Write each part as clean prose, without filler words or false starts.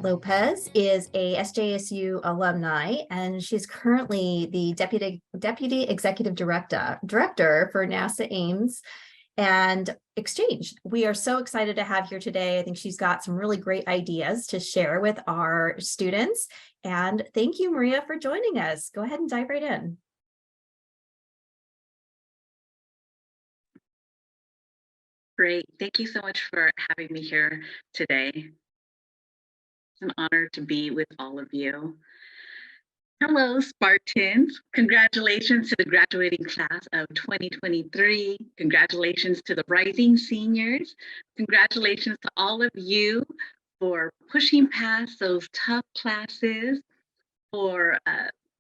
Juliet Lopez is a SJSU alumni, and she's currently the Deputy Executive Director for NASA Ames and Exchange. We are so excited to have here today. I think she's got some really great ideas to share with our students. And thank you, Maria, for joining us. Go ahead and dive right in. Great. Thank you so much for having me here today. It's an honor to be with all of you. Hello, Spartans. Congratulations to the graduating class of 2023. Congratulations to the rising seniors. Congratulations to all of you for pushing past those tough classes, for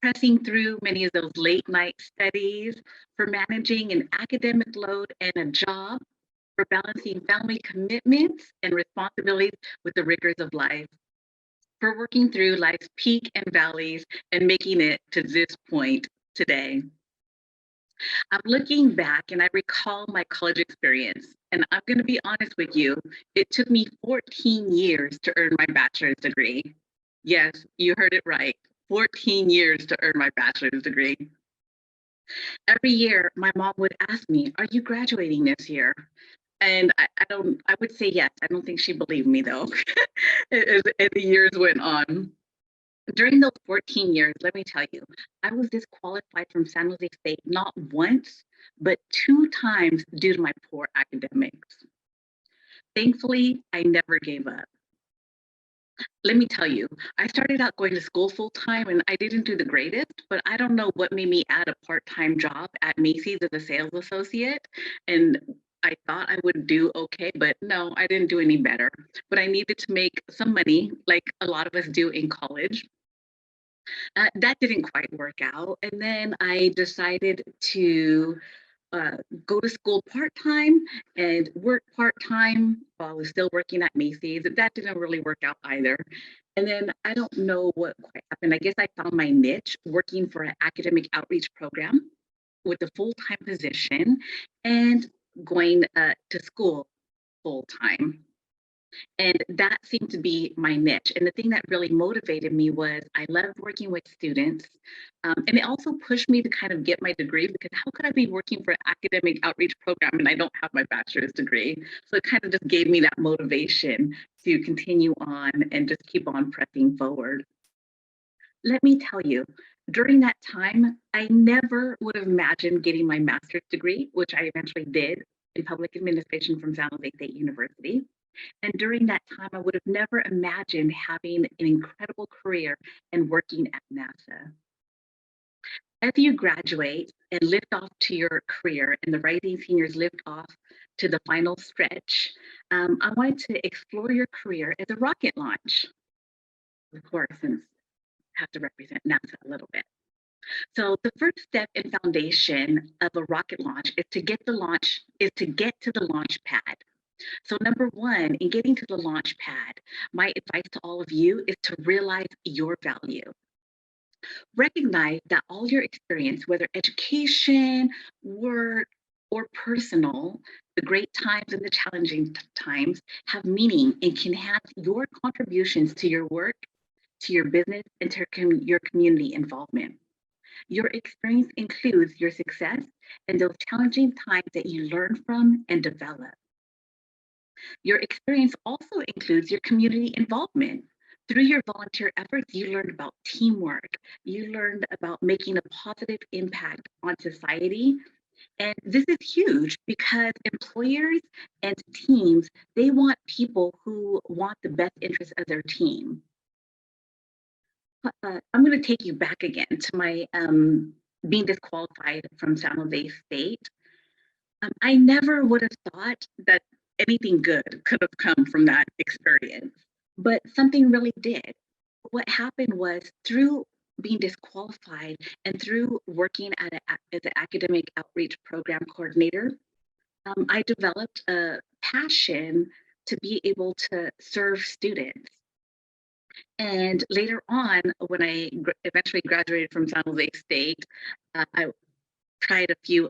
pressing through many of those late night studies, for managing an academic load and a job, for balancing family commitments and responsibilities with the rigors of life, for working through life's peaks and valleys and making it to this point today. I'm looking back and I recall my college experience, and I'm going to be honest with you, it took me 14 years to earn my bachelor's degree. Yes, you heard it right, 14 years to earn my bachelor's degree. Every year, my mom would ask me, "Are you graduating this year?" And I would say yes. I don't think she believed me though, as the years went on. During those 14 years, let me tell you, I was disqualified from San Jose State not once, but 2 times due to my poor academics. Thankfully, I never gave up. Let me tell you, I started out going to school full time and I didn't do the greatest, but I don't know what made me add a part-time job at Macy's as a sales associate. And I thought I would do okay, but no, I didn't do any better. But I needed to make some money, like a lot of us do in college. That didn't quite work out. And then I decided to go to school part-time and work part-time while I was still working at Macy's. That didn't really work out either. And then I don't know what quite happened. I guess I found my niche working for an academic outreach program with a full-time position and going to school full-time. And that seemed to be my niche. And the thing that really motivated me was I loved working with students. And it also pushed me to kind of get my degree, because how could I be working for an academic outreach program and I don't have my bachelor's degree? So it kind of just gave me that motivation to continue on and just keep on pressing forward. Let me tell you, during that time, I never would have imagined getting my master's degree, which I eventually did in public administration from San Jose State University. And during that time, I would have never imagined having an incredible career and working at NASA. As you graduate and lift off to your career and the rising seniors lift off to the final stretch, I wanted to explore your career as a rocket launch. Of course, since I have to represent NASA a little bit. So the first step and foundation of a rocket launch is to get to the launch pad. So number one, in getting to the launch pad, my advice to all of you is to realize your value. Recognize that all your experience, whether education, work, or personal, the great times and the challenging times have meaning and can enhance your contributions to your work, to your business, and to your community involvement. Your experience includes your success and those challenging times that you learn from and develop. Your experience also includes your community involvement. Through your volunteer efforts, you learned about teamwork. You learned about making a positive impact on society. And this is huge because employers and teams, they want people who want the best interest of their team. I'm going to take you back again to my being disqualified from San Jose State. I never would have thought that anything good could have come from that experience, but something really did. What happened was, through being disqualified and through working as an academic outreach program coordinator, I developed a passion to be able to serve students. And later on, when I eventually graduated from San Jose State, I tried a few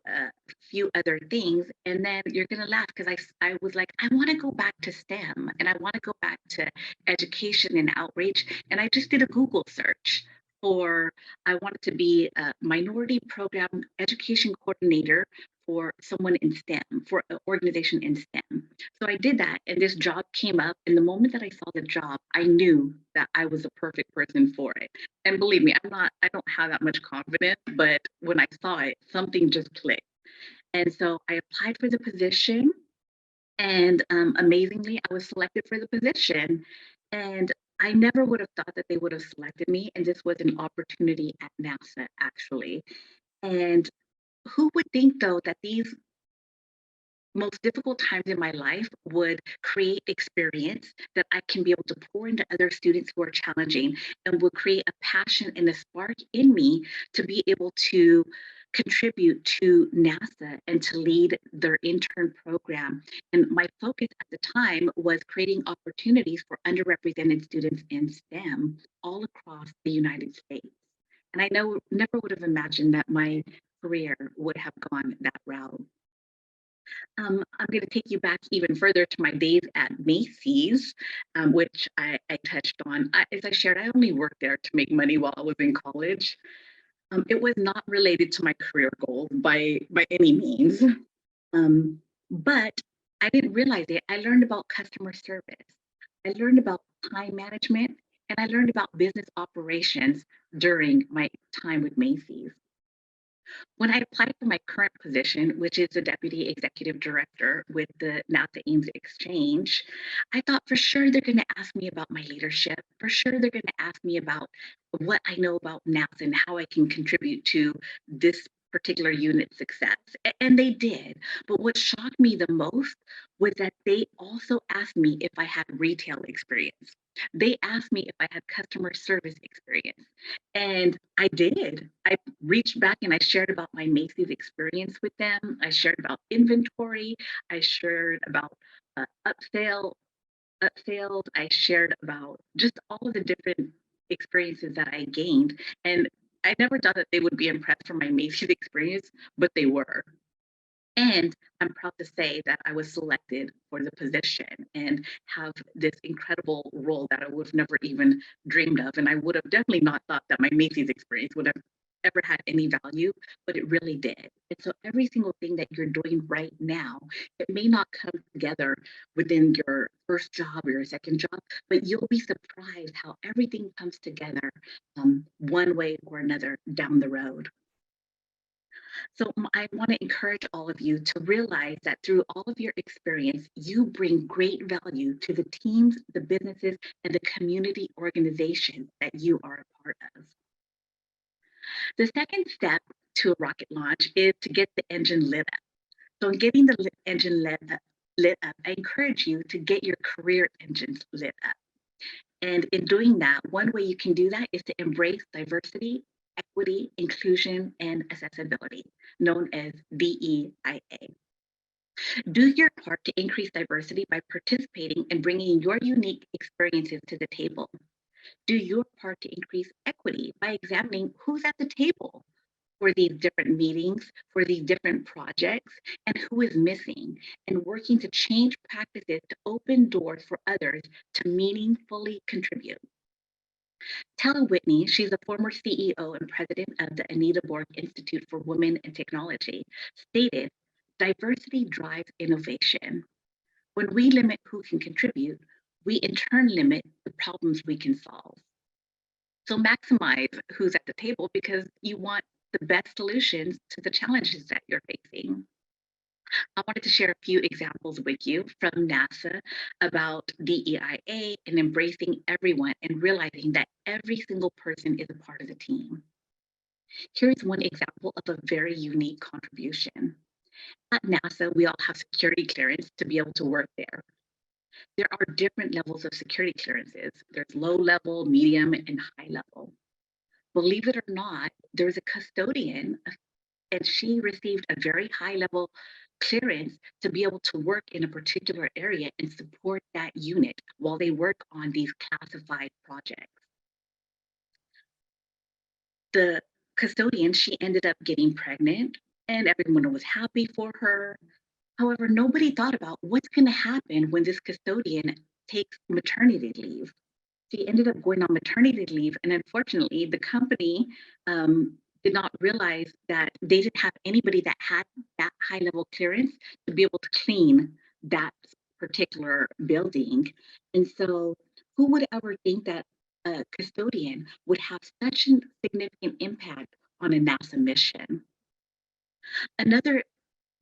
other things, and then you're gonna laugh because I was like, I want to go back to STEM and I want to go back to education and outreach, and I just did a Google search for I wanted to be a minority program education coordinator for someone in STEM, for an organization in STEM. So I did that, and this job came up. And the moment that I saw the job, I knew that I was the perfect person for it. And believe me, I don't have that much confidence, but when I saw it, something just clicked. And so I applied for the position, and amazingly, I was selected for the position. And I never would have thought that they would have selected me. And this was an opportunity at NASA, actually. And who would think, though, that these most difficult times in my life would create experience that I can be able to pour into other students who are challenging, and will create a passion and a spark in me to be able to contribute to NASA and to lead their intern program. And my focus at the time was creating opportunities for underrepresented students in STEM all across the United States. And I know never would have imagined that my career would have gone that route. I'm going to take you back even further to my days at Macy's, which I touched on. As I shared, I only worked there to make money while I was in college. It was not related to my career goals by any means, but I didn't realize it. I learned about customer service. I learned about time management, and I learned about business operations during my time with Macy's. When I applied for my current position, which is the Deputy Executive Director with the NASA Ames Exchange, I thought for sure they're going to ask me about my leadership. For sure they're going to ask me about what I know about NASA and how I can contribute to this particular unit's success. And they did. But what shocked me the most was that they also asked me if I had retail experience. They asked me if I had customer service experience. And I did. I reached back and I shared about my Macy's experience with them. I shared about inventory. I shared about upsell, upsales. I shared about just all of the different experiences that I gained. And I never thought that they would be impressed from my Macy's experience, but they were. And I'm proud to say that I was selected for the position and have this incredible role that I would have never even dreamed of. And I would have definitely not thought that my Macy's experience would have ever had any value, but it really did. And so every single thing that you're doing right now, it may not come together within your first job or your second job, but you'll be surprised how everything comes together one way or another down the road. So I want to encourage all of you to realize that through all of your experience, you bring great value to the teams, the businesses, and the community organizations that you are a part of. The second step to a rocket launch is to get the engine lit up. So in getting the engine lit up, I encourage you to get your career engines lit up. And in doing that, one way you can do that is to embrace diversity, equity, inclusion, and accessibility, known as DEIA. Do your part to increase diversity by participating and bringing your unique experiences to the table. Do your part to increase equity by examining who's at the table for these different meetings, for these different projects, and who is missing, and working to change practices to open doors for others to meaningfully contribute. Tella Whitney, she's a former CEO and president of the Anita Borg Institute for Women in Technology, stated, diversity drives innovation. When we limit who can contribute, we in turn limit the problems we can solve. So maximize who's at the table because you want the best solutions to the challenges that you're facing. I wanted to share a few examples with you from NASA about DEIA and embracing everyone and realizing that every single person is a part of the team. Here's one example of a very unique contribution. At NASA, we all have security clearance to be able to work there. There are different levels of security clearances. There's low level, medium, and high level. Believe it or not, there's a custodian, and she received a very high level clearance to be able to work in a particular area and support that unit while they work on these classified projects. The custodian, she ended up getting pregnant and everyone was happy for her. However, nobody thought about what's going to happen when this custodian takes maternity leave. She ended up going on maternity leave, and unfortunately, the company did not realize that they didn't have anybody that had that high level clearance to be able to clean that particular building. And so, who would ever think that a custodian would have such a significant impact on a NASA mission? Another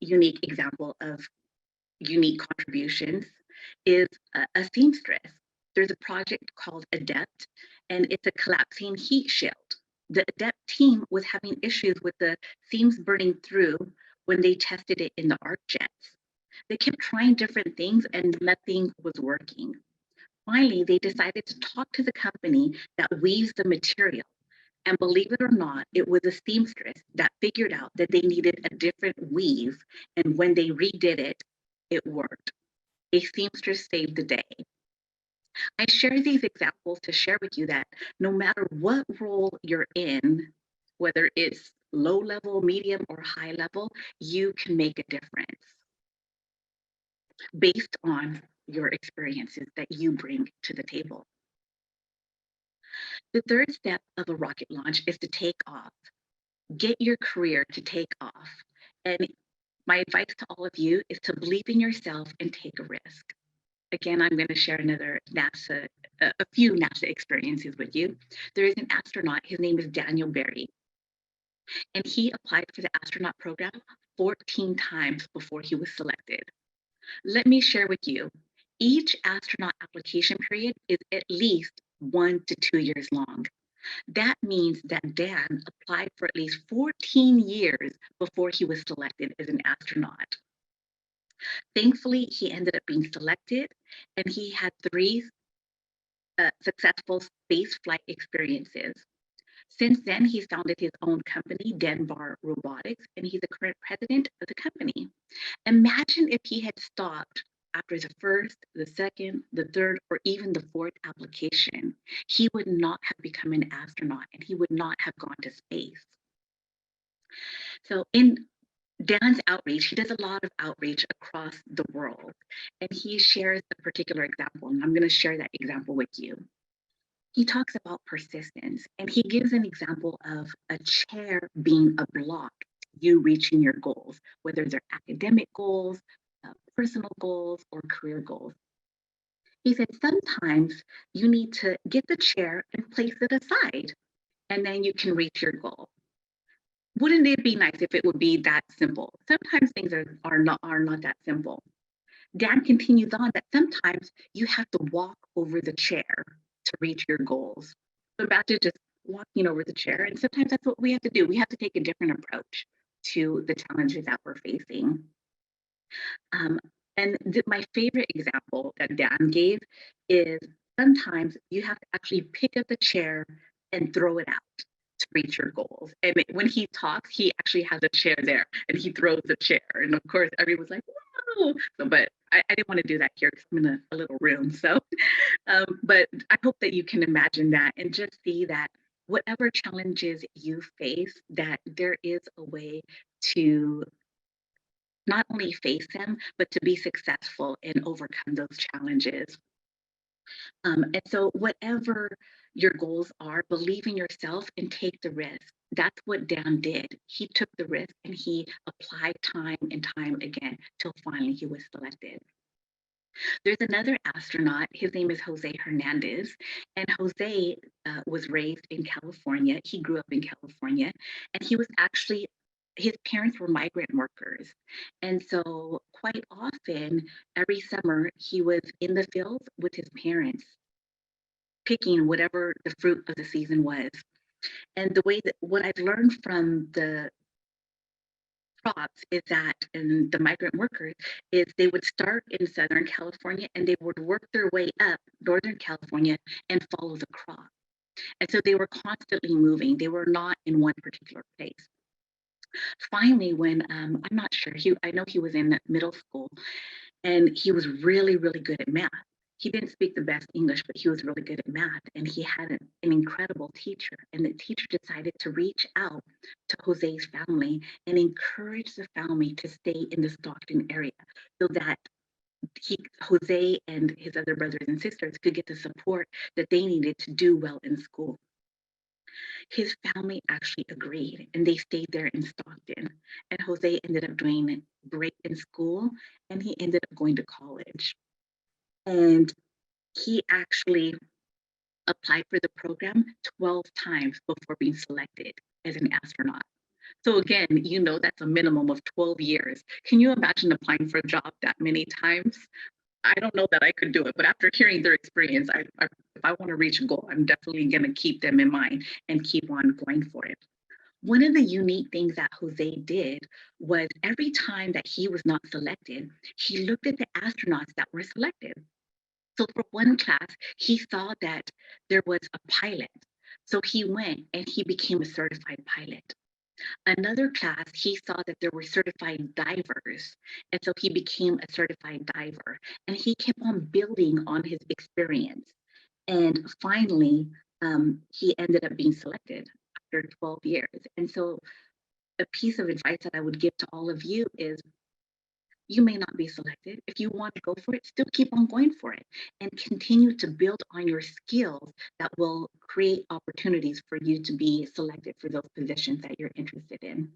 unique example of unique contributions is a seamstress. There's a project called ADEPT, and it's a collapsing heat shield. The ADEPT team was having issues with the seams burning through when they tested it in the arc jets. They kept trying different things and nothing was working. Finally, they decided to talk to the company that weaves the material. And believe it or not, it was a seamstress that figured out that they needed a different weave. And when they redid it, it worked. A seamstress saved the day. I share these examples to share with you that no matter what role you're in, whether it's low level, medium, or high level, you can make a difference based on your experiences that you bring to the table. The third step of a rocket launch is to take off. Get your career to take off. And my advice to all of you is to believe in yourself and take a risk. Again, I'm going to share a few NASA experiences with you. There is an astronaut, his name is Daniel Berry, and he applied for the astronaut program 14 times before he was selected. Let me share with you, each astronaut application period is at least 1 to 2 years long. That means that Dan applied for at least 14 years before he was selected as an astronaut. Thankfully, he ended up being selected, and he had 3 successful space flight experiences. Since then, he's founded his own company, Denbar Robotics, and he's the current president of the company. Imagine if he had stopped after the first, the second, the third, or even the fourth application. He would not have become an astronaut and he would not have gone to space. So in Dan's outreach, he does a lot of outreach across the world, and he shares a particular example, and I'm going to share that example with you. He talks about persistence, and he gives an example of a chair being a block to you reaching your goals, whether they're academic goals, personal goals, or career goals. He said sometimes you need to get the chair and place it aside, and then you can reach your goal. Wouldn't it be nice if it would be that simple? Sometimes things are not that simple. Dan continues on that sometimes you have to walk over the chair to reach your goals. So imagine just walking over the chair, and sometimes that's what we have to do. We have to take a different approach to the challenges that we're facing. And my favorite example that Dan gave is sometimes you have to actually pick up the chair and throw it out to reach your goals. And when he talks, he actually has a chair there and he throws the chair. And of course, everyone's like, whoa. So, but I didn't want to do that here because I'm in a little room. So, but I hope that you can imagine that and just see that whatever challenges you face, that there is a way to not only face them, but to be successful and overcome those challenges. And so whatever your goals are, believe in yourself and take the risk. That's what Dan did. He took the risk and he applied time and time again till finally he was selected. There's another astronaut, his name is Jose Hernandez, and Jose was raised in California. He grew up in California, and he was actually, his parents were migrant workers. And so quite often, every summer, he was in the fields with his parents, picking whatever the fruit of the season was. And the way that what I've learned from the crops is that, and the migrant workers, is they would start in Southern California and they would work their way up Northern California and follow the crop. And so they were constantly moving. They were not in one particular place. Finally, when I'm not sure, I know he was in middle school and he was really, really good at math. He didn't speak the best English, but he was really good at math, and he had an incredible teacher. And the teacher decided to reach out to Jose's family and encourage the family to stay in the Stockton area so that Jose and his other brothers and sisters could get the support that they needed to do well in school. His family actually agreed and they stayed there in Stockton. And Jose ended up doing great in school and he ended up going to college. And he actually applied for the program 12 times before being selected as an astronaut. So again, you know that's a minimum of 12 years. Can you imagine applying for a job that many times? I don't know that I could do it, but after hearing their experience, if I want to reach a goal, I'm definitely going to keep them in mind and keep on going for it. One of the unique things that Jose did was every time that he was not selected, he looked at the astronauts that were selected. So for one class, he saw that there was a pilot. So he went and he became a certified pilot. Another class, he saw that there were certified divers. And so he became a certified diver. And he kept on building on his experience. And finally, he ended up being selected after 12 years. And so a piece of advice that I would give to all of you is you may not be selected. If you want to go for it, still keep on going for it and continue to build on your skills that will create opportunities for you to be selected for those positions that you're interested in.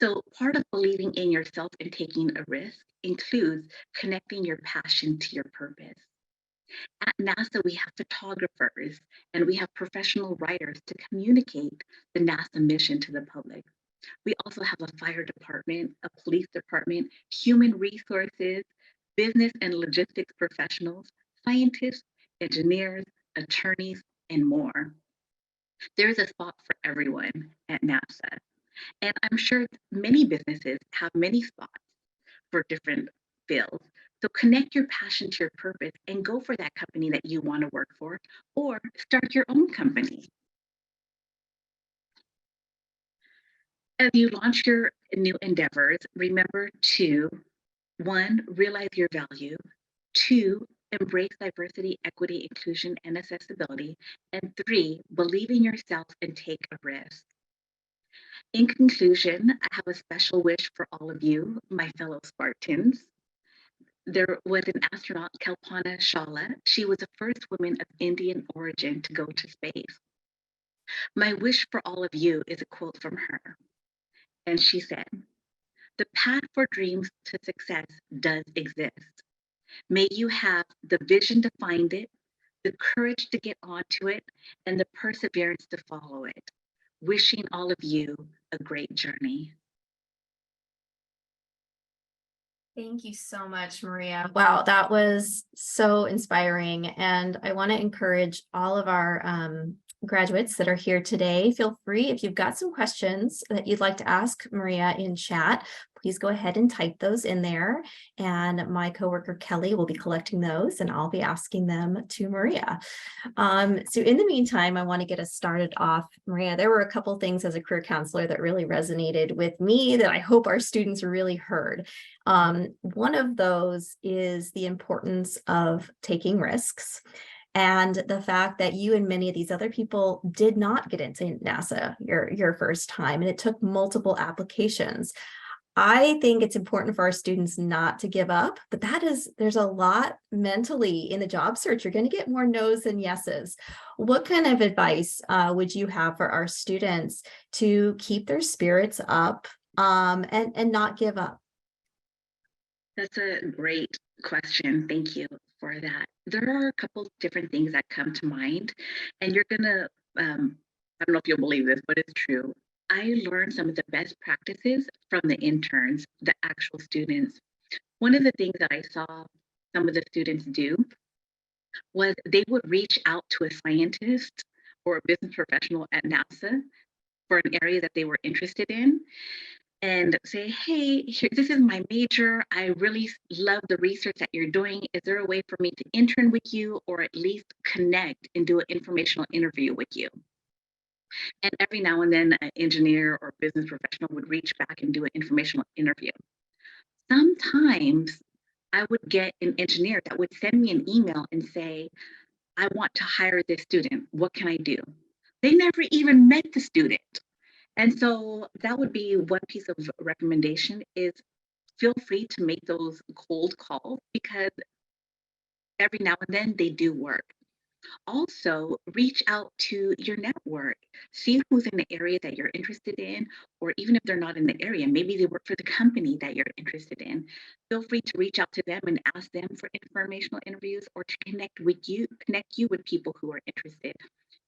So part of believing in yourself and taking a risk includes connecting your passion to your purpose. At NASA, we have photographers and we have professional writers to communicate the NASA mission to the public. We also have a fire department, a police department, human resources, business and logistics professionals, scientists, engineers, attorneys, and more. There's a spot for everyone at NASA. And I'm sure many businesses have many spots for different fields. So connect your passion to your purpose and go for that company that you want to work for, or start your own company. As you launch your new endeavors, remember to, one, realize your value, two, embrace diversity, equity, inclusion, and accessibility, and three, believe in yourself and take a risk. In conclusion, I have a special wish for all of you, my fellow Spartans. There was an astronaut, Kalpana Chawla. She was the first woman of Indian origin to go to space. My wish for all of you is a quote from her. And she said, "The path for dreams to success does exist. May you have the vision to find it, the courage to get onto it, and the perseverance to follow it. Wishing all of you a great journey." Thank you so much, Maria. Wow, that was so inspiring. And I want to encourage all of our graduates that are here today. Feel free, if you've got some questions that you'd like to ask Maria in chat, please go ahead and type those in there. And my coworker Kelly will be collecting those and I'll be asking them to Maria. So in the meantime, I want to get us started off. Maria, there were a couple things as a career counselor that really resonated with me that I hope our students really heard. One of those is the importance of taking risks and the fact that you and many of these other people did not get into NASA your first time, and it took multiple applications. I think it's important for our students not to give up, but there's a lot mentally in the job search. You're going to get more no's than yeses. What kind of advice would you have for our students to keep their spirits up and not give up? That's a great question. Thank you for that. There are a couple of different things that come to mind, and you're gonna, I don't know if you'll believe this, but it's true. I learned some of the best practices from the interns, the actual students. One of the things that I saw some of the students do was they would reach out to a scientist or a business professional at NASA for an area that they were interested in and say, "Hey, this is my major. I really love the research that you're doing. Is there a way for me to intern with you or at least connect and do an informational interview with you?" And every now and then, an engineer or business professional would reach back and do an informational interview. Sometimes I would get an engineer that would send me an email and say, I want to hire this student. What can I do? They never even met the student. And so that would be one piece of recommendation is feel free to make those cold calls because every now and then they do work. Also, reach out to your network. See who's in the area that you're interested in, or even if they're not in the area, maybe they work for the company that you're interested in. Feel free to reach out to them and ask them for informational interviews or to connect you with people who are interested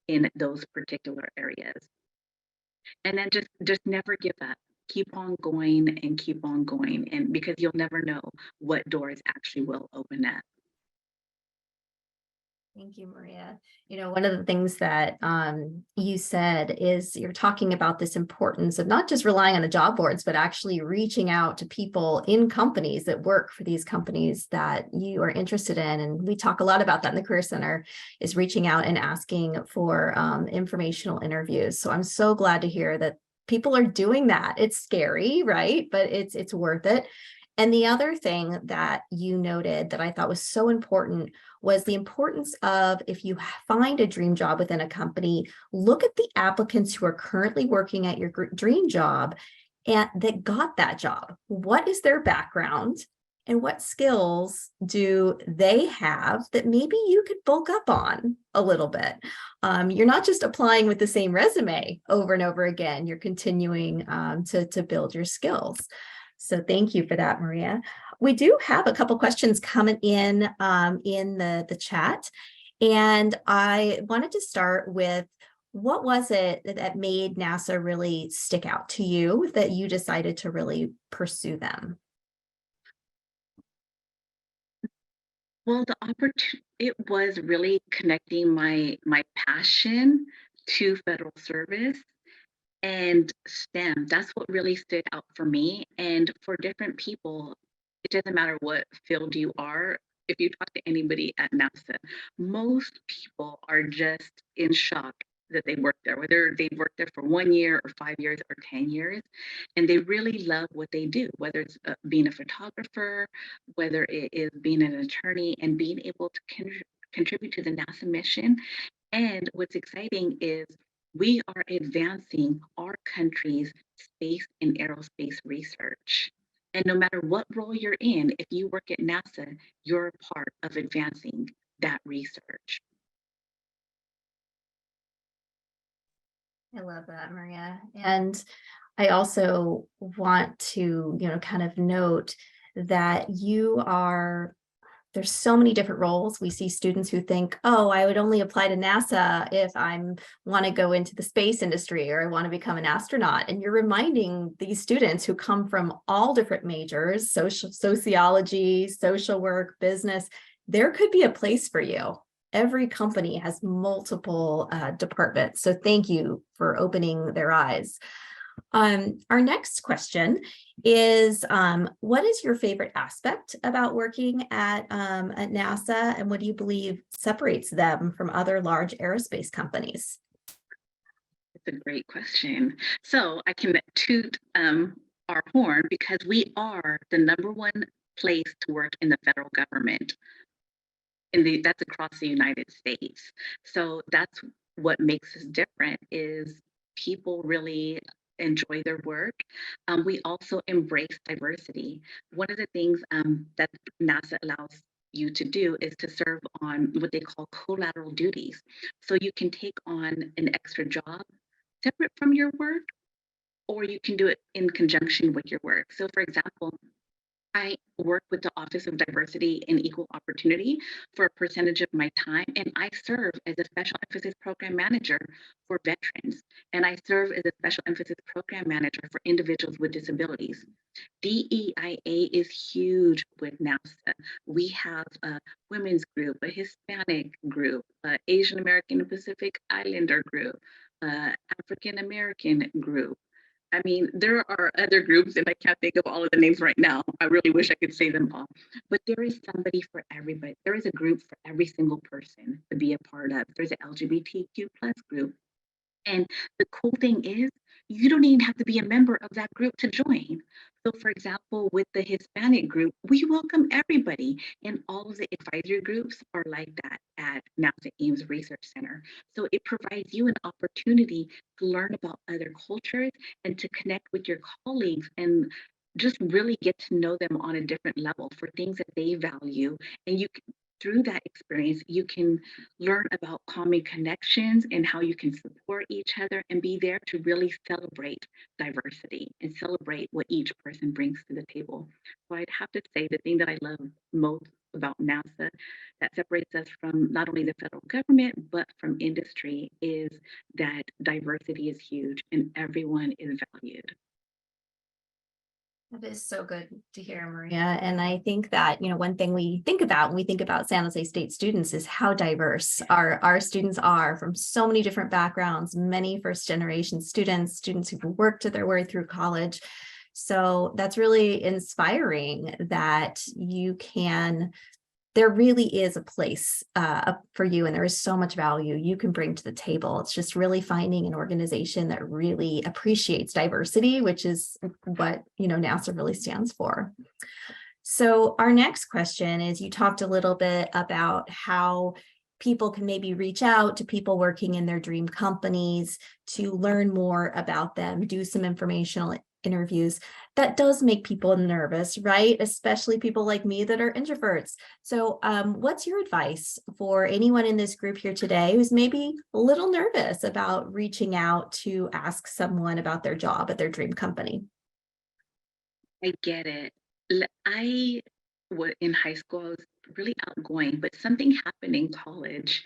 in those particular areas. And then just never give up. Keep on going and keep on going. And because you'll never know what doors actually will open up. Thank you, Maria. One of the things that you said is you're talking about this importance of not just relying on the job boards, but actually reaching out to people in companies that work for these companies that you are interested in. And we talk a lot about that in the Career Center, is reaching out and asking for informational interviews. So I'm so glad to hear that people are doing that. It's scary, right? But it's worth it. And the other thing that you noted that I thought was so important was the importance of, if you find a dream job within a company, look at the applicants who are currently working at your dream job and that got that job. What is their background and what skills do they have that maybe you could bulk up on a little bit? You're not just applying with the same resume over and over again, you're continuing to build your skills. So thank you for that, Maria. We do have a couple questions coming in the chat. And I wanted to start with, what was it that made NASA really stick out to you that you decided to really pursue them? Well, the opportunity, it was really connecting my passion to federal service and STEM. That's what really stood out for me. And for different people, it doesn't matter what field you are. If you talk to anybody at NASA, most people are just in shock that they work there, whether they've worked there for 1 year or 5 years or 10 years. And they really love what they do, whether it's being a photographer, whether it is being an attorney and being able to contribute to the NASA mission. And what's exciting is we are advancing our country's space and aerospace research. And no matter what role you're in, if you work at NASA, you're a part of advancing that research. I love that, Maria. And I also want to, kind of note that there's so many different roles. We see students who think, oh, I would only apply to NASA if I want to go into the space industry or I want to become an astronaut. And you're reminding these students who come from all different majors, sociology, social work, business, there could be a place for you. Every company has multiple departments. So thank you for opening their eyes. Our next question is, what is your favorite aspect about working at NASA, and what do you believe separates them from other large aerospace companies? It's a great question. So I can toot our horn because we are the #1 place to work in the federal government. That's across the United States. So that's what makes us different is people really enjoy their work. We also embrace diversity. One of the things that NASA allows you to do is to serve on what they call collateral duties. So you can take on an extra job separate from your work, or you can do it in conjunction with your work. So for example, I work with the Office of Diversity and Equal Opportunity for a percentage of my time, and I serve as a special emphasis program manager for veterans, and I serve as a special emphasis program manager for individuals with disabilities. DEIA is huge with NASA. We have a women's group, a Hispanic group, Asian American and Pacific Islander group, African American group. I mean, there are other groups, and I can't think of all of the names right now. I really wish I could say them all. But there is somebody for everybody. There is a group for every single person to be a part of. There's an LGBTQ plus group. And the cool thing is, you don't even have to be a member of that group to join. So for example, with the Hispanic group, we welcome everybody, and all of the advisory groups are like that at NASA Ames Research Center. So it provides you an opportunity to learn about other cultures and to connect with your colleagues and just really get to know them on a different level for things that they value. And through that experience, you can learn about common connections and how you can support each other and be there to really celebrate diversity and celebrate what each person brings to the table. So I'd have to say the thing that I love most about NASA that separates us from not only the federal government, but from industry is that diversity is huge and everyone is valued. That is so good to hear, Maria. And I think that, one thing we think about when we think about San Jose State students is how diverse our students are from so many different backgrounds, many first generation students who've worked their way through college. So that's really inspiring that there really is a place for you, and there is so much value you can bring to the table. It's just really finding an organization that really appreciates diversity, which is what NASA really stands for. So our next question is, you talked a little bit about how people can maybe reach out to people working in their dream companies to learn more about them, do some informational interviews. That does make people nervous, right? Especially people like me that are introverts. So what's your advice for anyone in this group here today who's maybe a little nervous about reaching out to ask someone about their job at their dream company? I get it. I was in high school, I was really outgoing, but something happened in college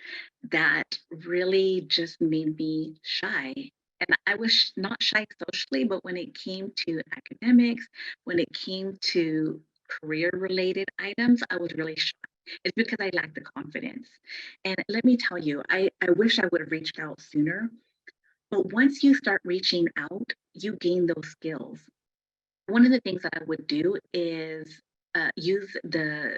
that really just made me shy. And I was not shy socially, but when it came to academics, when it came to career related items, I was really shy. It's because I lacked the confidence. And let me tell you, I wish I would have reached out sooner. But once you start reaching out, you gain those skills. One of the things that I would do is use the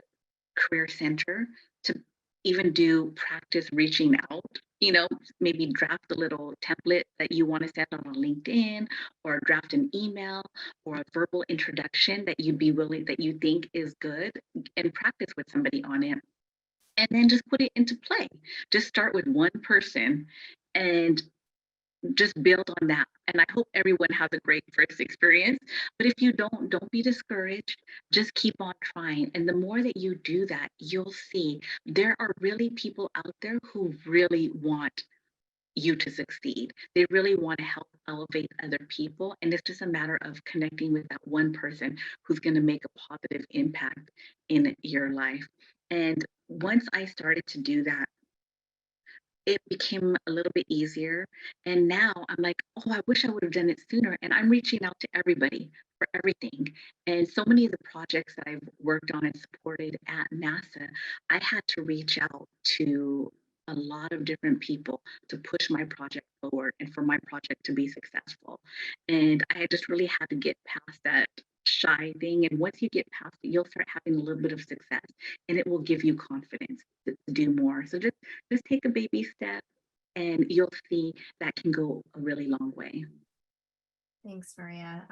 Career Center to even do practice reaching out. You know, maybe draft a little template that you want to send on LinkedIn, or draft an email or a verbal introduction that that you think is good, and practice with somebody on it. And then just put it into play. Just start with one person and just build on that. And I hope everyone has a great first experience. But if you don't be discouraged. Just keep on trying. And the more that you do that, you'll see there are really people out there who really want you to succeed. They really want to help elevate other people. And it's just a matter of connecting with that one person who's going to make a positive impact in your life. And once I started to do that, it became a little bit easier. And now I'm like, oh, I wish I would have done it sooner. And I'm reaching out to everybody for everything. And so many of the projects that I've worked on and supported at NASA, I had to reach out to a lot of different people to push my project forward and for my project to be successful. And I just really had to get past that shy thing. And once you get past it, you'll start having a little bit of success, and it will give you confidence to do more. So just take a baby step, and you'll see that can go a really long way. Thanks, Maria.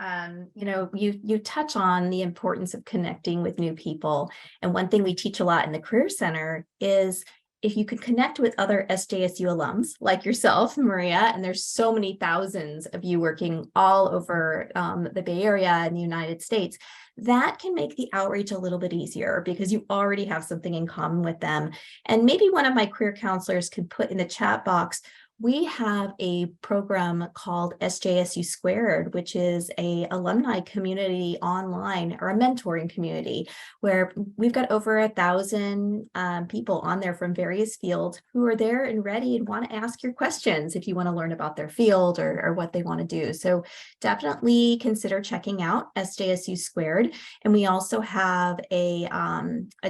You touch on the importance of connecting with new people. And one thing we teach a lot in the Career Center is, if you could connect with other SJSU alums like yourself, Maria, and there's so many thousands of you working all over the Bay Area and the United States, that can make the outreach a little bit easier because you already have something in common with them. And maybe one of my career counselors could put in the chat box, we have a program called SJSU Squared, which is a alumni community online, or a mentoring community, where we've got over 1,000 people on there from various fields who are there and ready and want to ask your questions if you want to learn about their field or what they want to do. So definitely consider checking out SJSU Squared. And we also have a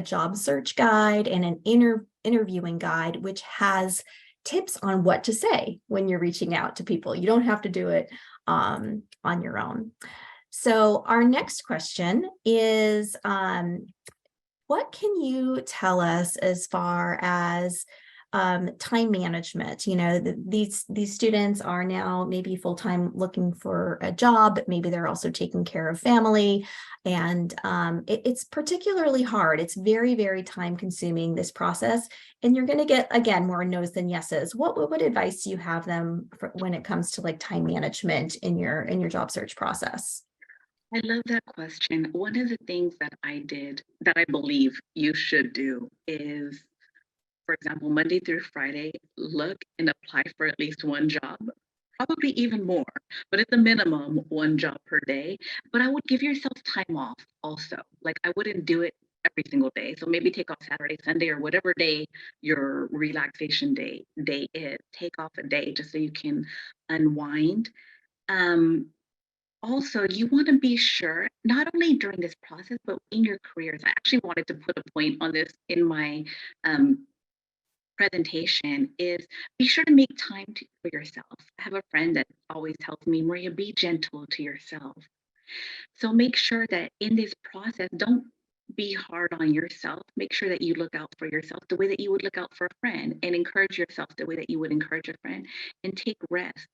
job search guide and an interviewing guide, which has tips on what to say when you're reaching out to people. You don't have to do it on your own. So our next question is, what can you tell us as far as time management. You know, these students are now maybe full-time looking for a job, but maybe they're also taking care of family. And it's particularly hard. It's very, very time consuming, this process. And you're going to get, again, more no's than yeses. What advice do you have them for when it comes to like time management in your job search process? I love that question. One of the things that I did that I believe you should do is, for example, Monday through Friday, look and apply for at least one job, probably even more, but at the minimum, one job per day. But I would give yourself time off also. Like I wouldn't do it every single day. So maybe take off Saturday, Sunday, or whatever day your relaxation day is. Take off a day just so you can unwind. Um, Also, you want to be sure, not only during this process, but in your careers. I actually wanted to put a point on this in my um, presentation is be sure to make time for yourself. I have a friend that always tells me, Maria, be gentle to yourself. So make sure that in this process, don't be hard on yourself. Make sure that you look out for yourself the way that you would look out for a friend and encourage yourself the way that you would encourage a friend and take rest.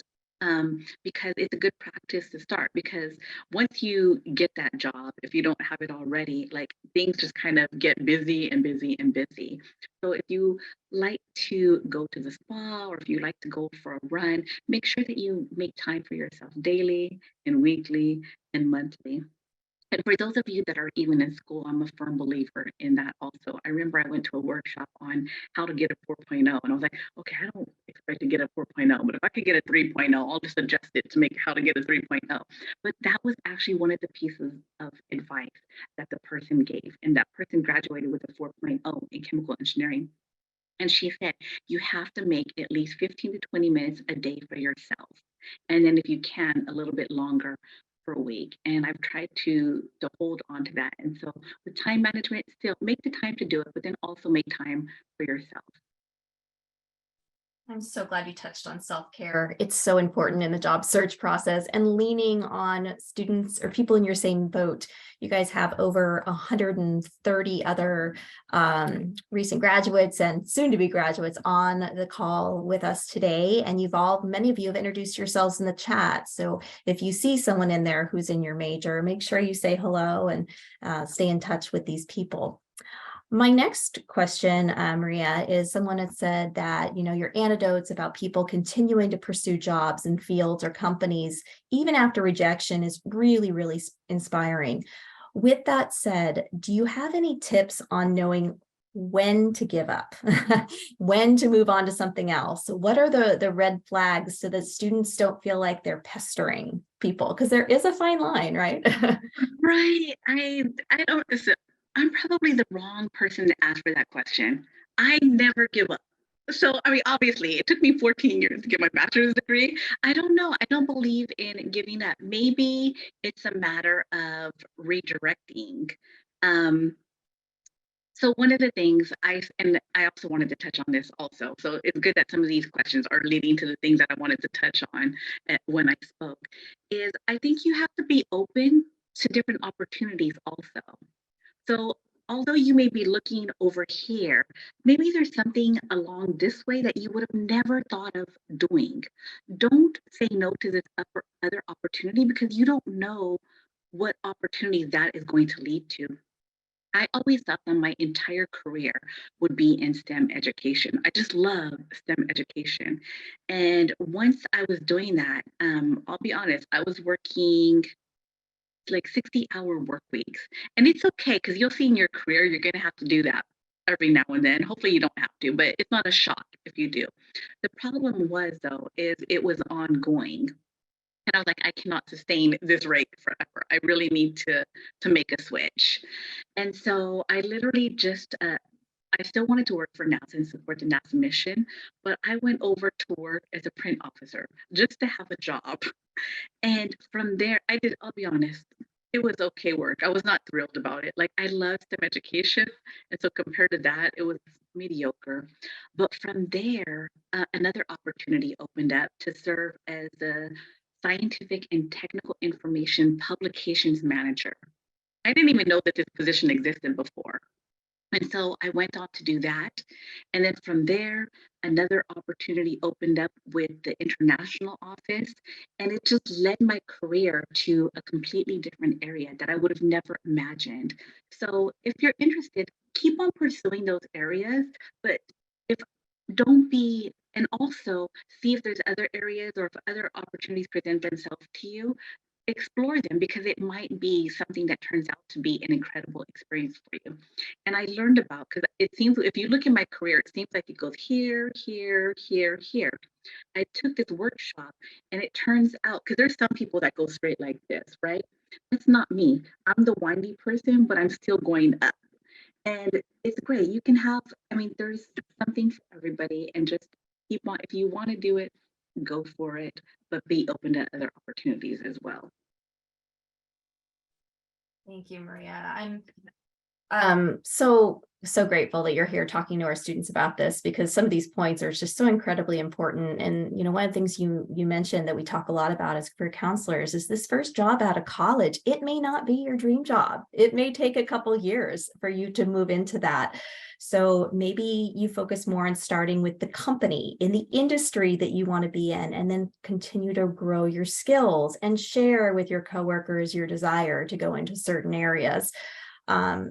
Because it's a good practice to start. Because once you get that job, if you don't have it already, like things just kind of get busy and busy and busy. So if you like to go to the spa or if you like to go for a run, make sure that you make time for yourself daily and weekly and monthly. And for those of you that are even in school, I'm a firm believer in that also. I remember I went to a workshop on how to get a 4.0, and I was like, okay, I don't expect to get a 4.0, but if I could get a 3.0, I'll just adjust it to make how to get a 3.0. But that was actually one of the pieces of advice that the person gave. And that person graduated with a 4.0 in chemical engineering. And she said, you have to make at least 15 to 20 minutes a day for yourself. And then if you can, a little bit longer per week. And I've tried to hold on to that. And so with time management, still make the time to do it, but then also make time for yourself. I'm so glad you touched on self-care. It's so important in the job search process and leaning on students or people in your same boat. You guys have over 130 other recent graduates and soon to be graduates on the call with us today. And many of you have introduced yourselves in the chat. So if you see someone in there who's in your major, make sure you say hello and stay in touch with these people. My next question, Maria, is someone had said that, you know, your anecdotes about people continuing to pursue jobs in fields or companies, even after rejection, is really, really inspiring. With that said, do you have any tips on knowing when to give up, when to move on to something else? What are the red flags so that students don't feel like they're pestering people? Because there is a fine line, right? Right. I don't listen. I'm probably the wrong person to ask for that question. I never give up. So, I mean, obviously, it took me 14 years to get my bachelor's degree. I don't know. I don't believe in giving up. Maybe it's a matter of redirecting. Um, so one of the things and I also wanted to touch on this also. So it's good that some of these questions are leading to the things that I wanted to touch on when I spoke, is I think you have to be open to different opportunities also. So although you may be looking over here, maybe there's something along this way that you would have never thought of doing. Don't say no to this other opportunity because you don't know what opportunity that is going to lead to. I always thought that my entire career would be in STEM education. I just love STEM education. And once I was doing that, I'll be honest, I was working like 60-hour work weeks. And it's okay because you'll see in your career, you're going to have to do that every now and then. Hopefully, you don't have to, but it's not a shock if you do. The problem was, though, is it was ongoing. And I was like, I cannot sustain this rate forever. I really need to make a switch. And so I literally just I still wanted to work for NASA and support the NASA mission, but I went over to work as a print officer just to have a job. And from there, I'll be honest, it was okay work. I was not thrilled about it. Like I love STEM education. And so compared to that, it was mediocre. But from there, another opportunity opened up to serve as a scientific and technical information publications manager. I didn't even know that this position existed before. And so I went on to do that. And then from there, another opportunity opened up with the international office. And it just led my career to a completely different area that I would have never imagined. So if you're interested, keep on pursuing those areas, but if don't be, and also see if there's other areas or if other opportunities present themselves to you, explore them because it might be something that turns out to be an incredible experience for you. And I learned about, because it seems if you look at my career, it seems like it goes here, here, here, here. I took this workshop and it turns out, because there's some people that go straight like this, right? That's not me. I'm the windy person, but I'm still going up. And it's great. You can have, I mean, there's something for everybody, and just keep on, if you want to do it, go for it, but be open to other opportunities as well. Thank you, Maria. I'm so grateful that you're here talking to our students about this, because some of these points are just so incredibly important. And one of the things you mentioned that we talk a lot about as career counselors is this first job out of college. It may not be your dream job. It may take a couple years for you to move into that. So maybe you focus more on starting with the company in the industry that you want to be in, and then continue to grow your skills and share with your coworkers your desire to go into certain areas.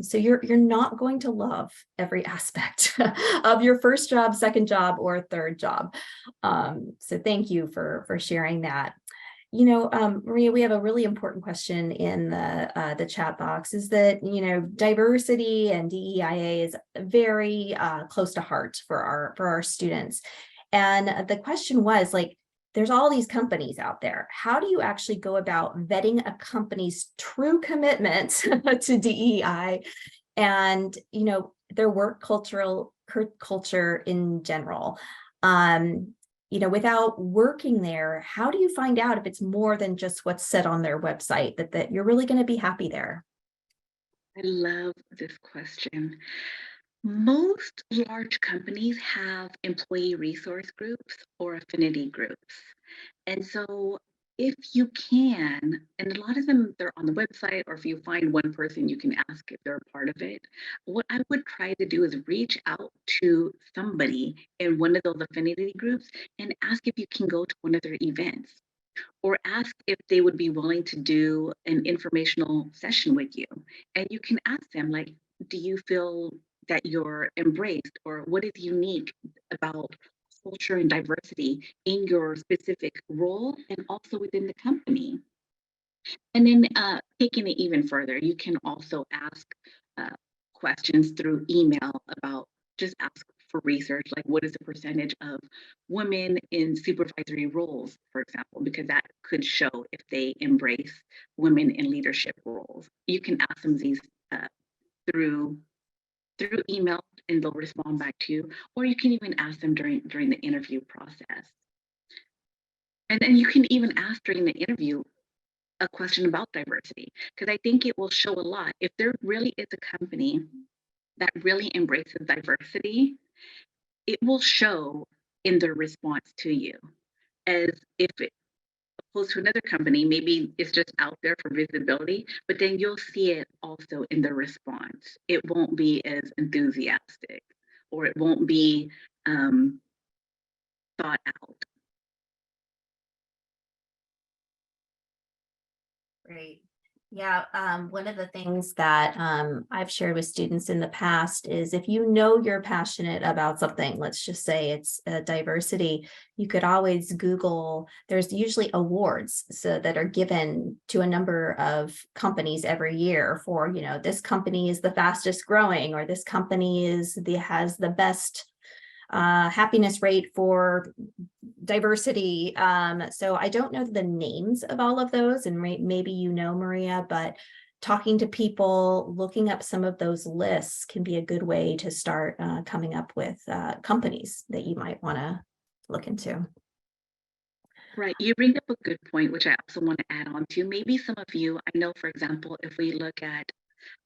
So you're not going to love every aspect of your first job, second job, or third job. So thank you for sharing that. Maria, we have a really important question in the chat box. Is that diversity and DEIA is very close to heart for our students, and the question was like, there's all these companies out there. How do you actually go about vetting a company's true commitment to DEI and, their work culture in general? Without working there, how do you find out if it's more than just what's said on their website, that you're really going to be happy there? I love this question. Most large companies have employee resource groups or affinity groups. And so if you can, and a lot of them, they're on the website, or if you find one person, you can ask if they're a part of it. What I would try to do is reach out to somebody in one of those affinity groups and ask if you can go to one of their events, or ask if they would be willing to do an informational session with you. And you can ask them, like, do you feel that you're embraced, or what is unique about culture and diversity in your specific role and also within the company? And then taking it even further, you can also ask uh, questions through email about, just ask for research, like what is the percentage of women in supervisory roles, for example, because that could show if they embrace women in leadership roles. You can ask them these uh, through email, and they'll respond back to you, or you can even ask them during the interview process. And then you can even ask during the interview a question about diversity, because I think it will show a lot. If there really is a company that really embraces diversity, it will show in their response to you. As if it, opposed to another company, maybe it's just out there for visibility, but then you'll see it also in the response. It won't be as enthusiastic, or it won't be thought out. Great. Yeah, one of the things that I've shared with students in the past is, if you know you're passionate about something, let's just say it's diversity, you could always Google. There's usually awards that are given to a number of companies every year for, this company is the fastest growing, or this company has the best happiness rate for diversity. So I don't know the names of all of those, and maybe Maria, but talking to people, looking up some of those lists can be a good way to start coming up with companies that you might want to look into. Right. You bring up a good point, which I also want to add on to. Maybe some of you, I know, for example, if we look at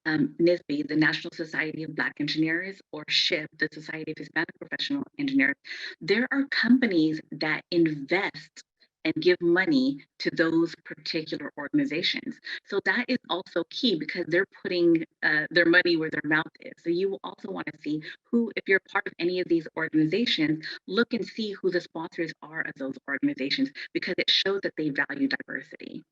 NSBE, the National Society of Black Engineers, or SHIP, the Society of Hispanic Professional Engineers, there are companies that invest and give money to those particular organizations. So that is also key because they're putting their money where their mouth is. So you will also want to see who, if you're part of any of these organizations, look and see who the sponsors are of those organizations because it shows that they value diversity.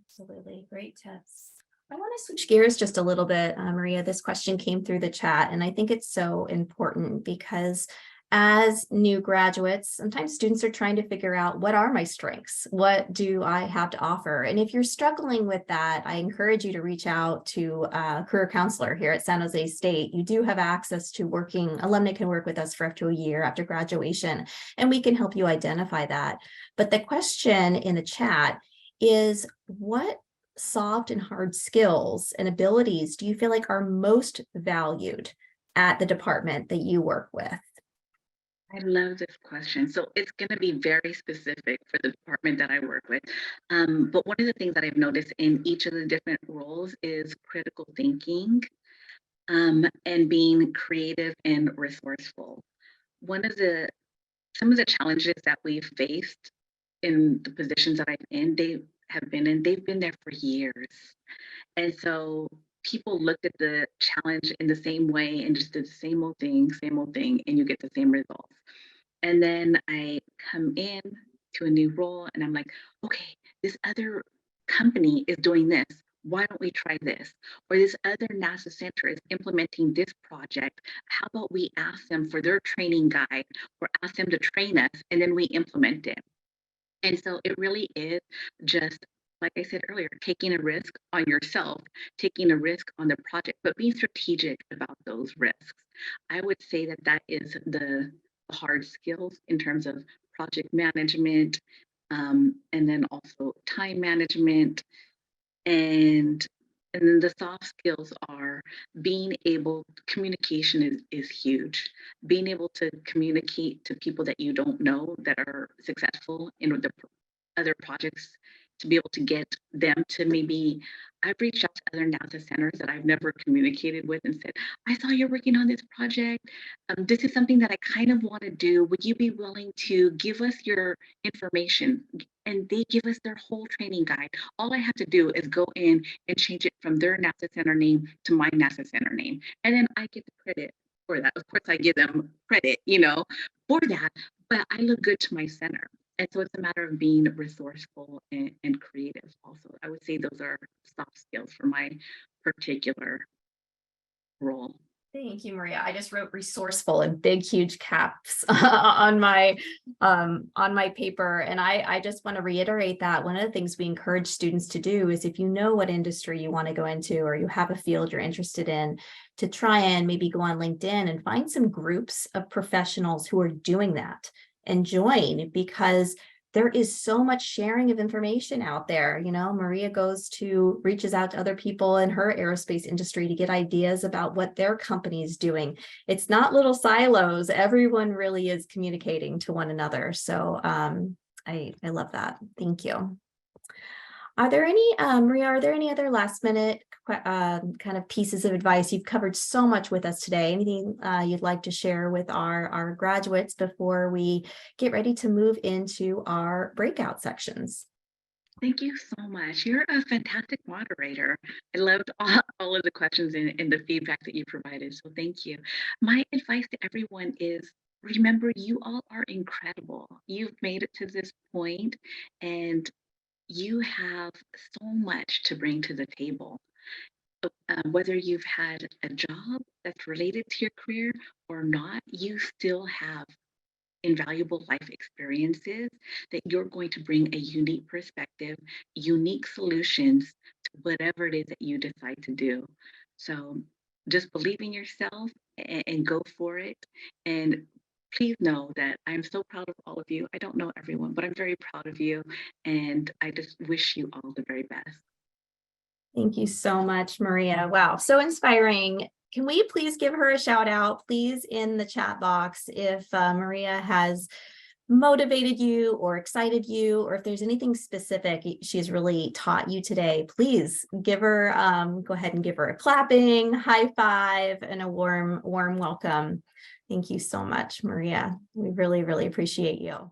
Absolutely. Great tips. I want to switch gears just a little bit, Maria. This question came through the chat, and I think it's so important because as new graduates, sometimes students are trying to figure out what are my strengths? What do I have to offer? And if you're struggling with that, I encourage you to reach out to a career counselor here at San Jose State. You do have access to alumni can work with us for up to a year after graduation, and we can help you identify that. But the question in the chat is, what soft and hard skills and abilities do you feel like are most valued at the department that you work with? I love this question. So it's going to be very specific for the department that I work with. But one of the things that I've noticed in each of the different roles is critical thinking and being creative and resourceful. Some of the challenges that we've faced in the positions that they've been there for years. And so people looked at the challenge in the same way and just did the same old thing, and you get the same results. And then I come in to a new role and I'm like, okay, this other company is doing this. Why don't we try this? Or this other NASA center is implementing this project. How about we ask them for their training guide or ask them to train us and then we implement it? And so it really is just, like I said earlier, taking a risk on yourself, taking a risk on the project, but being strategic about those risks. I would say that that is the hard skills in terms of project management, and then also time management, and and then the soft skills are communication is huge. Being able to communicate to people that you don't know that are successful in the other projects, to be able to get them to maybe, I've reached out to other NASA centers that I've never communicated with and said, I saw you're working on this project. This is something that I kind of want to do. Would you be willing to give us your information? And they give us their whole training guide. All I have to do is go in and change it from their NASA center name to my NASA center name. And then I get the credit for that. Of course, I give them credit, for that, but I look good to my center. And so it's a matter of being resourceful and creative also. I would say those are soft skills for my particular role. Thank you, Maria. I just wrote resourceful in big, huge caps on my paper. And I just want to reiterate that one of the things we encourage students to do is, if you know what industry you want to go into, or you have a field you're interested in, to try and maybe go on LinkedIn and find some groups of professionals who are doing that and join, because there is so much sharing of information out there. Maria reaches out to other people in her aerospace industry to get ideas about what their company is doing. It's not little silos. Everyone really is communicating to one another. So I love that. Thank you. Maria, are there any other last minute kind of pieces of advice? You've covered so much with us today. Anything you'd like to share with our graduates before we get ready to move into our breakout sections? Thank you so much. You're a fantastic moderator. I loved all of the questions and the feedback that you provided. So thank you. My advice to everyone is, remember, you all are incredible. You've made it to this point, and you have so much to bring to the table. Whether you've had a job that's related to your career or not, you still have invaluable life experiences that you're going to bring a unique perspective, unique solutions to whatever it is that you decide to do. So just believe in yourself and go for it. And please know that I'm so proud of all of you. I don't know everyone, but I'm very proud of you. And I just wish you all the very best. Thank you so much, Maria. Wow, so inspiring. Can we please give her a shout out, please, in the chat box if Maria has motivated you or excited you, or if there's anything specific she's really taught you today? Please give her, go ahead and give her a clapping, high five, and a warm welcome. Thank you so much, Maria. We really, really appreciate you.